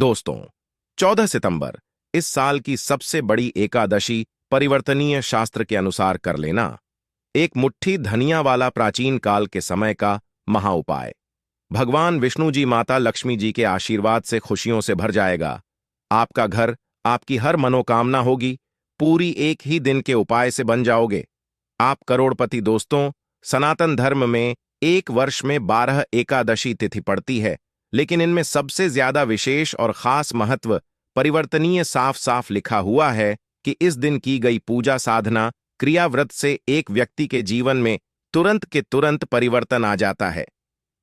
दोस्तों, 14 सितंबर इस साल की सबसे बड़ी एकादशी परिवर्तनीय शास्त्र के अनुसार कर लेना। एक मुट्ठी धनिया वाला प्राचीन काल के समय का महाउपाय भगवान विष्णु जी माता लक्ष्मी जी के आशीर्वाद से खुशियों से भर जाएगा। आपका घर, आपकी हर मनोकामना होगी, पूरी एक ही दिन के उपाय से बन जाओगे। आप करोड़पति। दोस्तों, सनातन धर्म में एक वर्ष में 12 एकादशी तिथि पड़ती है, लेकिन इनमें सबसे ज्यादा विशेष और खास महत्व परिवर्तनीय साफ साफ लिखा हुआ है कि इस दिन की गई पूजा साधना क्रियाव्रत से एक व्यक्ति के जीवन में तुरंत के तुरंत परिवर्तन आ जाता है।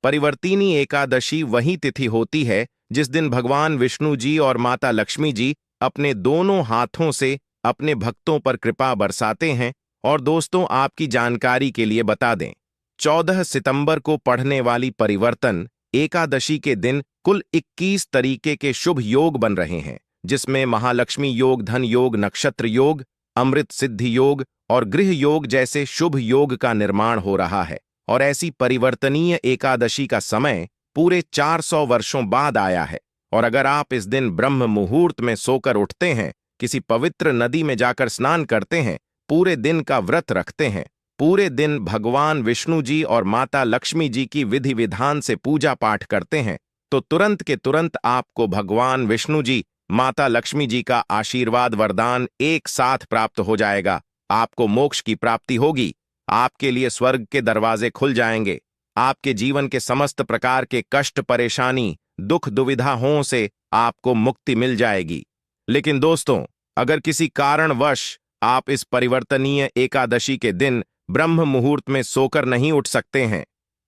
परिवर्तिनी एकादशी वही तिथि होती है जिस दिन भगवान विष्णु जी और माता लक्ष्मी जी अपने दोनों हाथों से अपने भक्तों पर कृपा बरसाते हैं। और दोस्तों, आपकी जानकारी के लिए बता दें, 14 सितंबर को पढ़ने वाली परिवर्तन एकादशी के दिन कुल 21 तरीके के शुभ योग बन रहे हैं, जिसमें महालक्ष्मी योग, धन योग, नक्षत्र योग, अमृत सिद्धि योग और गृह योग जैसे शुभ योग का निर्माण हो रहा है। और ऐसी परिवर्तनीय एकादशी का समय पूरे 400 वर्षों बाद आया है। और अगर आप इस दिन ब्रह्म मुहूर्त में सोकर उठते हैं, किसी पवित्र नदी में जाकर स्नान करते हैं, पूरे दिन का व्रत रखते हैं, पूरे दिन भगवान विष्णु जी और माता लक्ष्मी जी की विधि विधान से पूजा पाठ करते हैं, तो तुरंत के तुरंत आपको भगवान विष्णु जी, माता लक्ष्मी जी का आशीर्वाद वरदान एक साथ प्राप्त हो जाएगा। आपको मोक्ष की प्राप्ति होगी, आपके लिए स्वर्ग के दरवाजे खुल जाएंगे, आपके जीवन के समस्त प्रकार के कष्ट, परेशानी, दुख, दुविधाओं से आपको मुक्ति मिल जाएगी। लेकिन दोस्तों, अगर किसी कारणवश आप इस परिवर्तनीय एकादशी के दिन ब्रह्म मुहूर्त में सोकर नहीं उठ सकते हैं,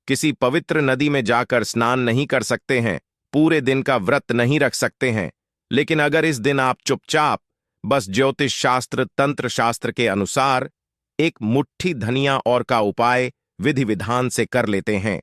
किसी पवित्र नदी में जाकर स्नान नहीं कर सकते हैं, पूरे दिन का व्रत नहीं रख सकते हैं, लेकिन अगर इस दिन आप चुपचाप बस ज्योतिष शास्त्र, तंत्र शास्त्र के अनुसार एक मुट्ठी धनिया और का उपाय विधि विधान से कर लेते हैं,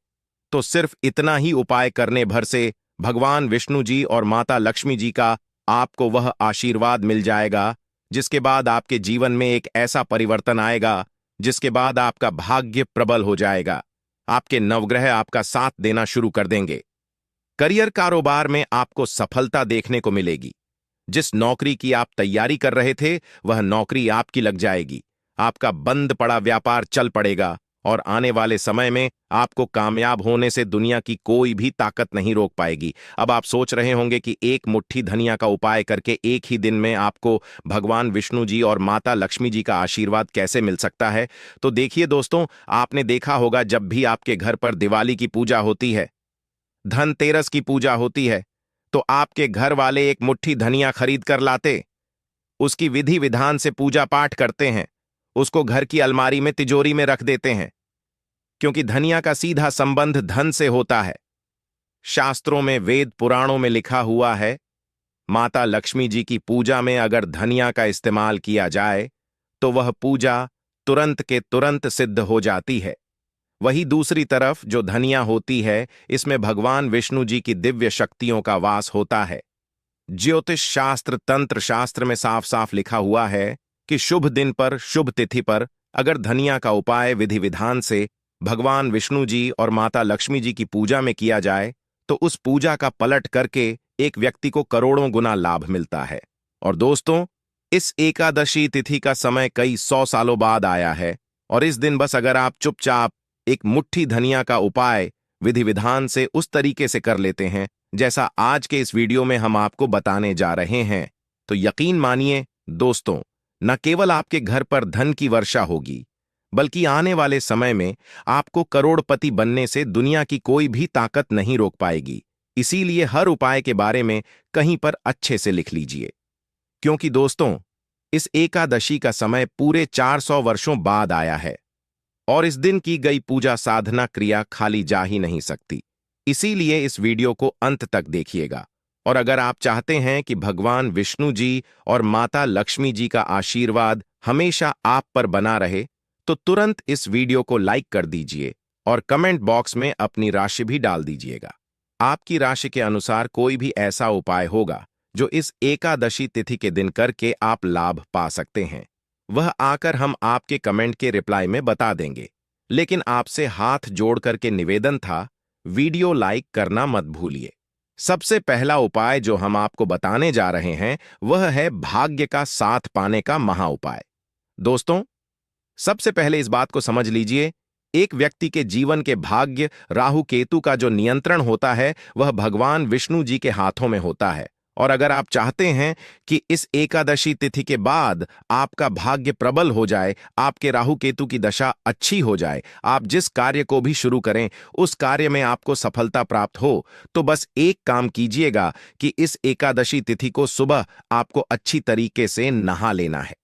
तो सिर्फ इतना ही उपाय करने भर से भगवान विष्णु जी और माता लक्ष्मी जी का आपको वह आशीर्वाद मिल जाएगा, जिसके बाद आपके जीवन में एक ऐसा परिवर्तन आएगा जिसके बाद आपका भाग्य प्रबल हो जाएगा। आपके नवग्रह आपका साथ देना शुरू कर देंगे। करियर, कारोबार में आपको सफलता देखने को मिलेगी। जिस नौकरी की आप तैयारी कर रहे थे, वह नौकरी आपकी लग जाएगी। आपका बंद पड़ा व्यापार चल पड़ेगा और आने वाले समय में आपको कामयाब होने से दुनिया की कोई भी ताकत नहीं रोक पाएगी। अब आप सोच रहे होंगे कि एक मुट्ठी धनिया का उपाय करके एक ही दिन में आपको भगवान विष्णु जी और माता लक्ष्मी जी का आशीर्वाद कैसे मिल सकता है। तो देखिए दोस्तों, आपने देखा होगा जब भी आपके घर पर दिवाली की पूजा होती है, धनतेरस की पूजा होती है, तो आपके घर वाले एक मुट्ठी धनिया खरीद कर लाते, उसकी विधि विधान से पूजा पाठ करते हैं, उसको घर की अलमारी में, तिजोरी में रख देते हैं, क्योंकि धनिया का सीधा संबंध धन से होता है। शास्त्रों में, वेद पुराणों में लिखा हुआ है, माता लक्ष्मी जी की पूजा में अगर धनिया का इस्तेमाल किया जाए तो वह पूजा तुरंत के तुरंत सिद्ध हो जाती है। वही दूसरी तरफ जो धनिया होती है, इसमें भगवान विष्णु जी की दिव्य शक्तियों का वास होता है। ज्योतिष शास्त्र, तंत्र शास्त्र में साफ साफ लिखा हुआ है कि शुभ दिन पर, शुभ तिथि पर अगर धनिया का उपाय विधि विधान से भगवान विष्णु जी और माता लक्ष्मी जी की पूजा में किया जाए, तो उस पूजा का पलट करके एक व्यक्ति को करोड़ों गुना लाभ मिलता है। और दोस्तों, इस एकादशी तिथि का समय कई 100 सालों बाद आया है, और इस दिन बस अगर आप चुपचाप एक मुट्ठी धनिया का उपाय विधि विधान से उस तरीके से कर लेते हैं जैसा आज के इस वीडियो में हम आपको बताने जा रहे हैं, तो यकीन मानिए दोस्तों, न केवल आपके घर पर धन की वर्षा होगी, बल्कि आने वाले समय में आपको करोड़पति बनने से दुनिया की कोई भी ताकत नहीं रोक पाएगी। इसीलिए हर उपाय के बारे में कहीं पर अच्छे से लिख लीजिए, क्योंकि दोस्तों, इस एकादशी का समय पूरे 400 वर्षों बाद आया है और इस दिन की गई पूजा साधना क्रिया खाली जा ही नहीं सकती। इसीलिए इस वीडियो को अंत तक देखिएगा। और अगर आप चाहते हैं कि भगवान विष्णु जी और माता लक्ष्मी जी का आशीर्वाद हमेशा आप पर बना रहे, तो तुरंत इस वीडियो को लाइक कर दीजिए और कमेंट बॉक्स में अपनी राशि भी डाल दीजिएगा। आपकी राशि के अनुसार कोई भी ऐसा उपाय होगा जो इस एकादशी तिथि के दिन करके आप लाभ पा सकते हैं, वह आकर हम आपके कमेंट के रिप्लाई में बता देंगे। लेकिन आपसे हाथ जोड़ करके निवेदन था, वीडियो लाइक करना मत भूलिए। सबसे पहला उपाय जो हम आपको बताने जा रहे हैं वह है भाग्य का साथ पाने का महा उपाय। दोस्तों, सबसे पहले इस बात को समझ लीजिए, एक व्यक्ति के जीवन के भाग्य राहु केतु का जो नियंत्रण होता है वह भगवान विष्णु जी के हाथों में होता है। और अगर आप चाहते हैं कि इस एकादशी तिथि के बाद आपका भाग्य प्रबल हो जाए, आपके राहु केतु की दशा अच्छी हो जाए, आप जिस कार्य को भी शुरू करें उस कार्य में आपको सफलता प्राप्त हो, तो बस एक काम कीजिएगा कि इस एकादशी तिथि को सुबह आपको अच्छी तरीके से नहा लेना है।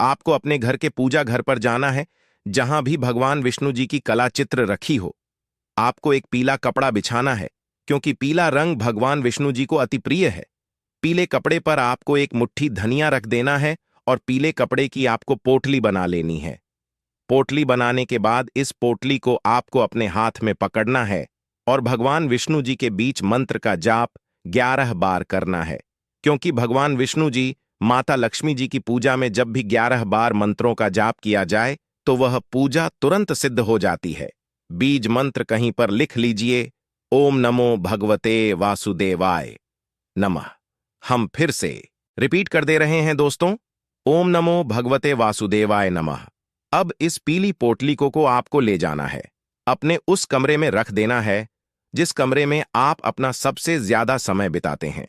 आपको अपने घर के पूजा घर पर जाना है, जहां भी भगवान विष्णु जी की कला चित्र रखी हो। आपको एक पीला कपड़ा बिछाना है, क्योंकि पीला रंग भगवान विष्णु जी को अति प्रिय है। पीले कपड़े पर आपको एक मुट्ठी धनिया रख देना है और पीले कपड़े की आपको पोटली बना लेनी है। पोटली बनाने के बाद इस पोटली को आपको अपने हाथ में पकड़ना है और भगवान विष्णु जी के बीच मंत्र का जाप 11 बार करना है, क्योंकि भगवान विष्णु जी माता लक्ष्मी जी की पूजा में जब भी 11 बार मंत्रों का जाप किया जाए तो वह पूजा तुरंत सिद्ध हो जाती है। बीज मंत्र कहीं पर लिख लीजिए, ओम नमो भगवते वासुदेवाय नमः। हम फिर से रिपीट कर दे रहे हैं दोस्तों, ओम नमो भगवते वासुदेवाय नमः। अब इस पीली पोटली को आपको ले जाना है, अपने उस कमरे में रख देना है जिस कमरे में आप अपना सबसे ज्यादा समय बिताते हैं।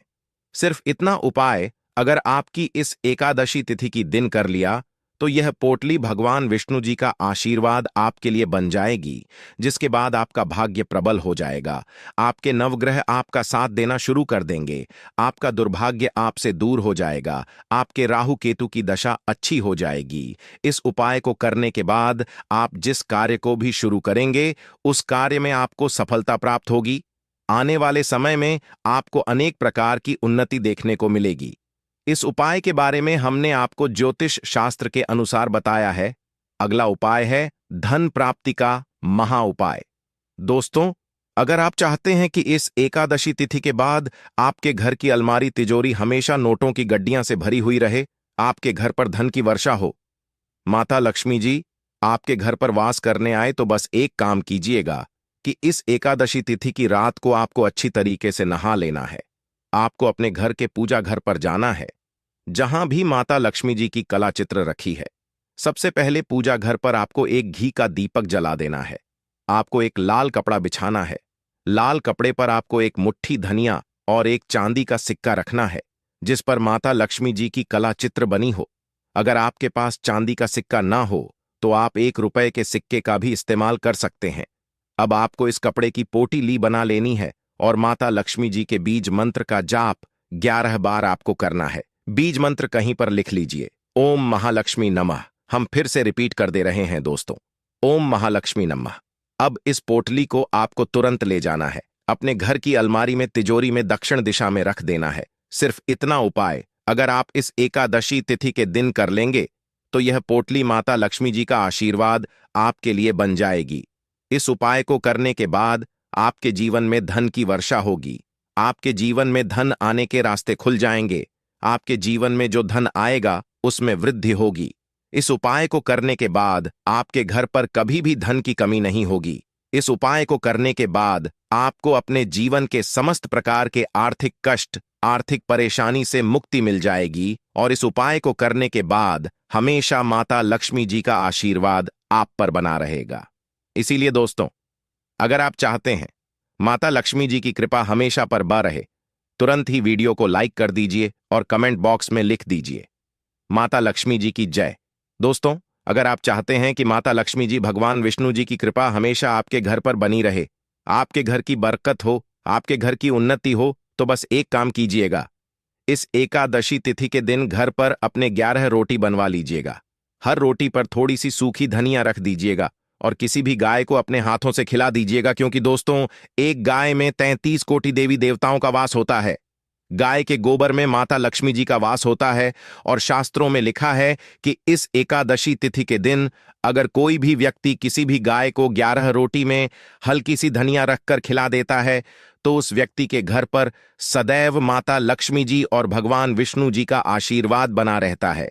सिर्फ इतना उपाय अगर आपकी इस एकादशी तिथि की दिन कर लिया तो यह पोटली भगवान विष्णु जी का आशीर्वाद आपके लिए बन जाएगी, जिसके बाद आपका भाग्य प्रबल हो जाएगा। आपके नवग्रह आपका साथ देना शुरू कर देंगे, आपका दुर्भाग्य आपसे दूर हो जाएगा, आपके राहु केतु की दशा अच्छी हो जाएगी। इस उपाय को करने के बाद आप जिस कार्य को भी शुरू करेंगे उस कार्य में आपको सफलता प्राप्त होगी। आने वाले समय में आपको अनेक प्रकार की उन्नति देखने को मिलेगी। इस उपाय के बारे में हमने आपको ज्योतिष शास्त्र के अनुसार बताया है। अगला उपाय है धन प्राप्ति का महा उपाय। दोस्तों, अगर आप चाहते हैं कि इस एकादशी तिथि के बाद आपके घर की अलमारी तिजोरी हमेशा नोटों की गड्डियां से भरी हुई रहे, आपके घर पर धन की वर्षा हो, माता लक्ष्मी जी आपके घर पर वास करने आए, तो बस एक काम कीजिएगा कि इस एकादशी तिथि की रात को आपको अच्छी तरीके से नहा लेना है। आपको अपने घर के पूजा घर पर जाना है, जहां भी माता लक्ष्मी जी की कला चित्र रखी है। सबसे पहले पूजा घर पर आपको एक घी का दीपक जला देना है। आपको एक लाल कपड़ा बिछाना है। लाल कपड़े पर आपको एक मुट्ठी धनिया और एक चांदी का सिक्का रखना है, जिस पर माता लक्ष्मी जी की कला चित्र बनी हो। अगर आपके पास चांदी का सिक्का ना हो तो आप 1 रुपए के सिक्के का भी इस्तेमाल कर सकते हैं। अब आपको इस कपड़े की पोटली बना लेनी है और माता लक्ष्मी जी के बीज मंत्र का जाप 11 बार आपको करना है। बीज मंत्र कहीं पर लिख लीजिए, ओम महालक्ष्मी नमः। हम फिर से रिपीट कर दे रहे हैं दोस्तों, ओम महालक्ष्मी नमः। अब इस पोटली को आपको तुरंत ले जाना है, अपने घर की अलमारी में तिजोरी में दक्षिण दिशा में रख देना है। सिर्फ इतना उपाय अगर आप इस एकादशी तिथि के दिन कर लेंगे तो यह पोटली माता लक्ष्मी जी का आशीर्वाद आपके लिए बन जाएगी। इस उपाय को करने के बाद आपके जीवन में धन की वर्षा होगी। आपके जीवन में धन आने के रास्ते खुल जाएंगे। आपके जीवन में जो धन आएगा उसमें वृद्धि होगी। इस उपाय को करने के बाद आपके घर पर कभी भी धन की कमी नहीं होगी। इस उपाय को करने के बाद आपको अपने जीवन के समस्त प्रकार के आर्थिक कष्ट, आर्थिक परेशानी से मुक्ति मिल जाएगी और इस उपाय को करने के बाद हमेशा माता लक्ष्मी जी का आशीर्वाद आप पर बना रहेगा। इसीलिए दोस्तों, अगर आप चाहते हैं माता लक्ष्मी जी की कृपा हमेशा पर बना रहे, तुरंत ही वीडियो को लाइक कर दीजिए और कमेंट बॉक्स में लिख दीजिए, माता लक्ष्मी जी की जय। दोस्तों, अगर आप चाहते हैं कि माता लक्ष्मी जी भगवान विष्णु जी की कृपा हमेशा आपके घर पर बनी रहे, आपके घर की बरकत हो, आपके घर की उन्नति हो, तो बस एक काम कीजिएगा, इस एकादशी तिथि के दिन घर पर अपने 11 रोटी बनवा लीजिएगा। हर रोटी पर थोड़ी सी सूखी धनिया रख दीजिएगा और किसी भी गाय को अपने हाथों से खिला दीजिएगा, क्योंकि दोस्तों, एक गाय में 33 कोटि देवी देवताओं का वास होता है। गाय के गोबर में माता लक्ष्मी जी का वास होता है और शास्त्रों में लिखा है कि इस एकादशी तिथि के दिन अगर कोई भी व्यक्ति किसी भी गाय को 11 रोटी में हल्की सी धनिया रखकर खिला देता है तो उस व्यक्ति के घर पर सदैव माता लक्ष्मी जी और भगवान विष्णु जी का आशीर्वाद बना रहता है।